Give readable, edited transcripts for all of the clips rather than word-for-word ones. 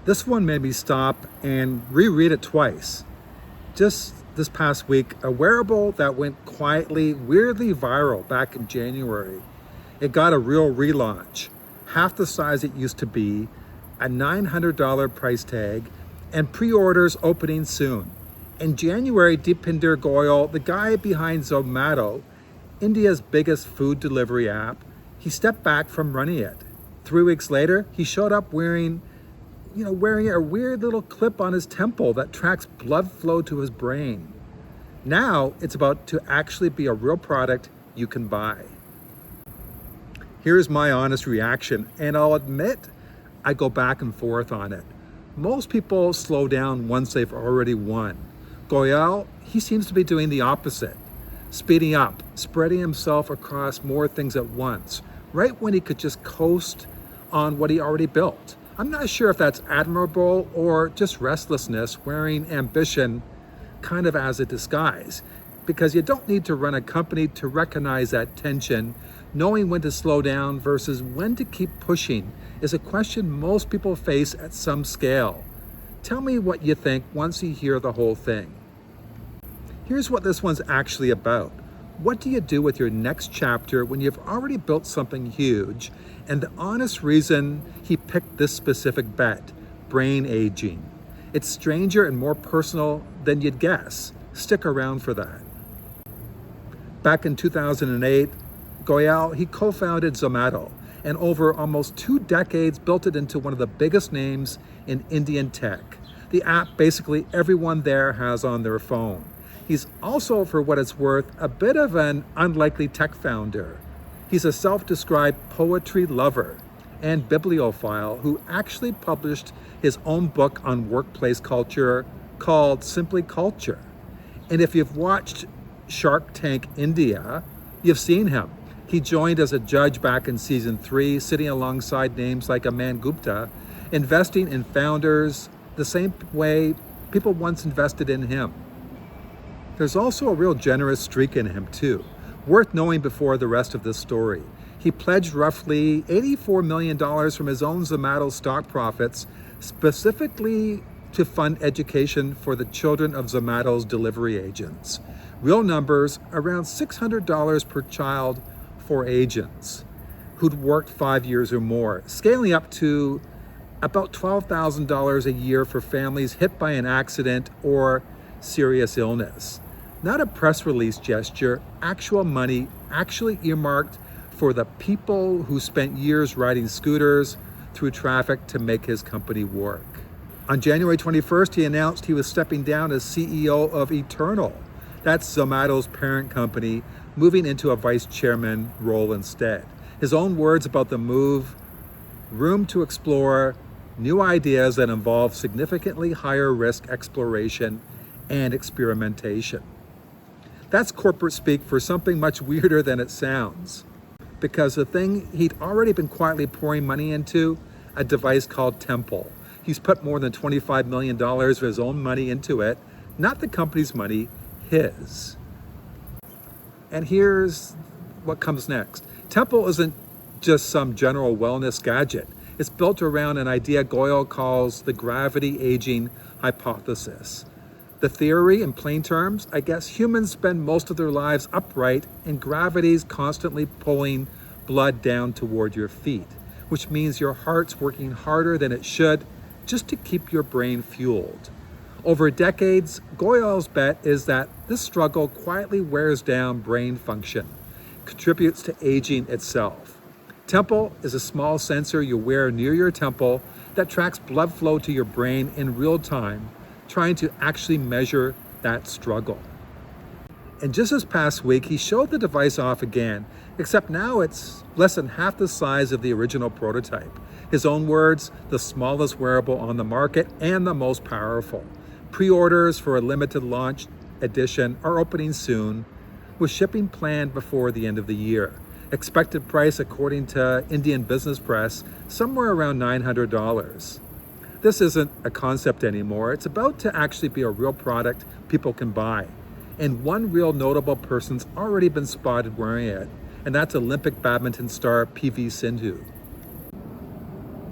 This one made me stop and reread it twice. Just this past week, a wearable that went quietly, weirdly viral back in January. It got a real relaunch, half the size it used to be, a $900 price tag, and pre-orders opening soon. In January, Deepinder Goyal, the guy behind Zomato, India's biggest food delivery app, he stepped back from running it. 3 weeks later, he showed up wearing a weird little clip on his temple that tracks blood flow to his brain. Now it's about to actually be a real product you can buy. Here's my honest reaction, and I'll admit I go back and forth on it. Most people slow down once they've already won. Goyal, he seems to be doing the opposite, speeding up, spreading himself across more things at once, right when he could just coast on what he already built. I'm not sure if that's admirable or just restlessness wearing ambition kind of as a disguise, because you don't need to run a company to recognize that tension. Knowing when to slow down versus when to keep pushing is a question most people face at some scale. Tell me what you think once you hear the whole thing. Here's what this one's actually about. What do you do with your next chapter when you've already built something huge? And the honest reason he picked this specific bet, brain aging. It's stranger and more personal than you'd guess. Stick around for that. Back in 2008, Goyal, he co-founded Zomato, and over almost 2 decades built it into one of the biggest names in Indian tech. The app basically everyone there has on their phone. He's also, for what it's worth, a bit of an unlikely tech founder. He's a self-described poetry lover and bibliophile who actually published his own book on workplace culture called Simply Culture. And if you've watched Shark Tank India, you've seen him. He joined as a judge back in season 3, sitting alongside names like Aman Gupta, investing in founders the same way people once invested in him. There's also a real generous streak in him too, worth knowing before the rest of this story. He pledged roughly $84 million from his own Zomato stock profits, specifically to fund education for the children of Zomato's delivery agents. Real numbers, around $600 per child for agents who'd worked 5 years or more, scaling up to about $12,000 a year for families hit by an accident or serious illness. Not a press release gesture, actual money actually earmarked for the people who spent years riding scooters through traffic to make his company work. On January 21st, he announced he was stepping down as CEO of Eternal. That's Zomato's parent company, moving into a vice chairman role instead. His own words about the move: room to explore new ideas that involve significantly higher risk exploration and experimentation. That's corporate speak for something much weirder than it sounds. Because the thing he'd already been quietly pouring money into, a device called Temple. He's put more than $25 million of his own money into it, not the company's money, his. And here's what comes next. Temple isn't just some general wellness gadget. It's built around an idea Goyal calls the gravity aging hypothesis. The theory, in plain terms, I guess humans spend most of their lives upright and gravity's constantly pulling blood down toward your feet, which means your heart's working harder than it should just to keep your brain fueled. Over decades, Goyal's bet is that this struggle quietly wears down brain function, contributes to aging itself. Temple is a small sensor you wear near your temple that tracks blood flow to your brain in real time, trying to actually measure that struggle. And just this past week, he showed the device off again, except now it's less than half the size of the original prototype. His own words, the smallest wearable on the market and the most powerful. Pre-orders for a limited launch edition are opening soon, with shipping planned before the end of the year. Expected price, according to Indian business press, somewhere around $900. This isn't a concept anymore. It's about to actually be a real product people can buy. And one real notable person's already been spotted wearing it, and that's Olympic badminton star PV Sindhu.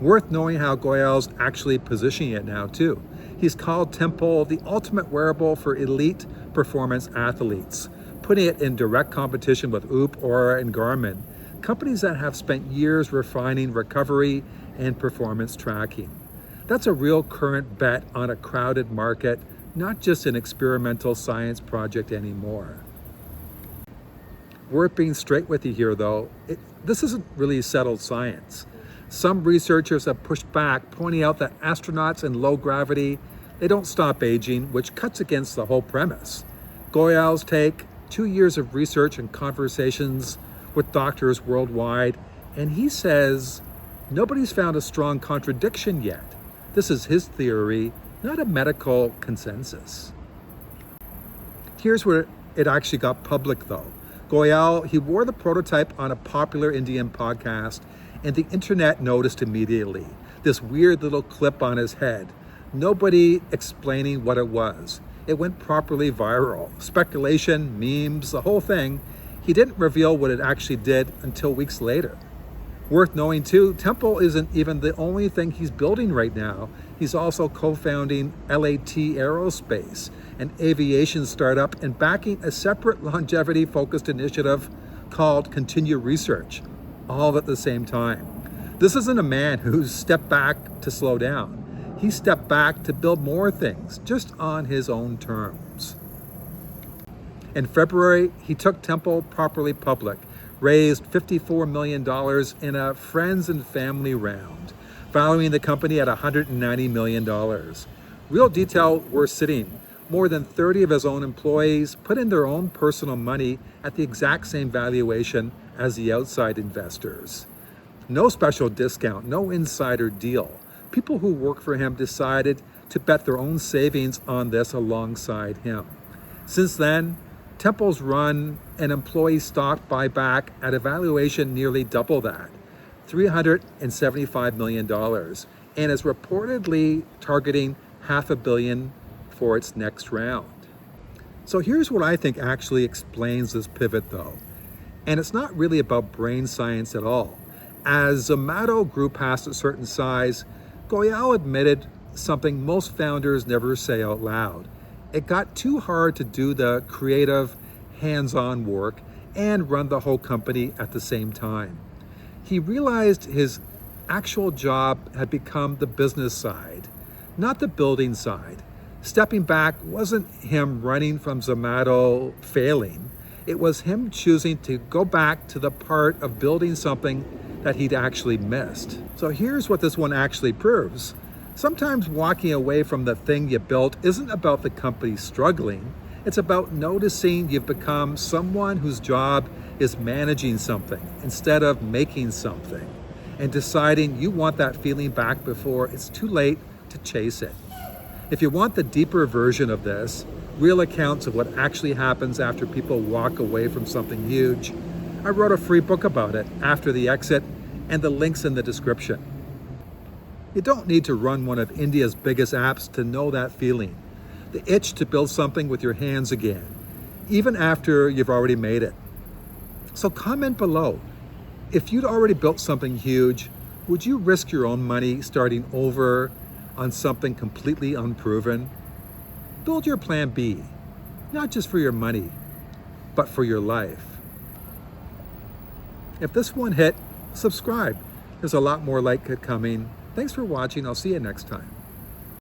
Worth knowing how Goyal's actually positioning it now too. He's called Temple the ultimate wearable for elite performance athletes, putting it in direct competition with Oura, and Garmin, companies that have spent years refining recovery and performance tracking. That's a real current bet on a crowded market, not just an experimental science project anymore. Worth being straight with you here though, this isn't really settled science. Some researchers have pushed back, pointing out that astronauts in low gravity, they don't stop aging, which cuts against the whole premise. Goyal's take, 2 years of research and conversations with doctors worldwide, and he says nobody's found a strong contradiction yet. This is his theory, not a medical consensus. Here's where it actually got public though. Goyal, he wore the prototype on a popular Indian podcast, and the internet noticed immediately. This weird little clip on his head. Nobody explaining what it was. It went properly viral. Speculation, memes, the whole thing. He didn't reveal what it actually did until weeks later. Worth knowing too, Temple isn't even the only thing he's building right now. He's also co-founding LAT Aerospace, an aviation startup, and backing a separate longevity-focused initiative called Continue Research, all at the same time. This isn't a man who's stepped back to slow down. He stepped back to build more things, just on his own terms. In February, he took Temple properly public, raised $54 million in a friends and family round, valuing the company at $190 million. Real detail worth sitting. More than 30 of his own employees put in their own personal money at the exact same valuation as the outside investors. No special discount, no insider deal. People who work for him decided to bet their own savings on this alongside him. Since then, Temple's run an employee stock buyback at a valuation nearly double that, $375 million, and is reportedly targeting $500 million for its next round. So here's what I think actually explains this pivot though. And it's not really about brain science at all. As Zomato grew past a certain size, Goyal admitted something most founders never say out loud. It got too hard to do the creative, hands-on work and run the whole company at the same time. He realized his actual job had become the business side, not the building side. Stepping back wasn't him running from Zomato failing. It was him choosing to go back to the part of building something that he'd actually missed. So here's what this one actually proves. Sometimes walking away from the thing you built isn't about the company struggling. It's about noticing you've become someone whose job is managing something instead of making something, and deciding you want that feeling back before it's too late to chase it. If you want the deeper version of this, real accounts of what actually happens after people walk away from something huge, I wrote a free book about it, After the Exit, and the link's in the description. You don't need to run one of India's biggest apps to know that feeling, the itch to build something with your hands again, even after you've already made it. So comment below. If you'd already built something huge, would you risk your own money starting over on something completely unproven? Build your plan B, not just for your money, but for your life. If this one hit, subscribe. There's a lot more like it coming. Thanks for watching. I'll see you next time.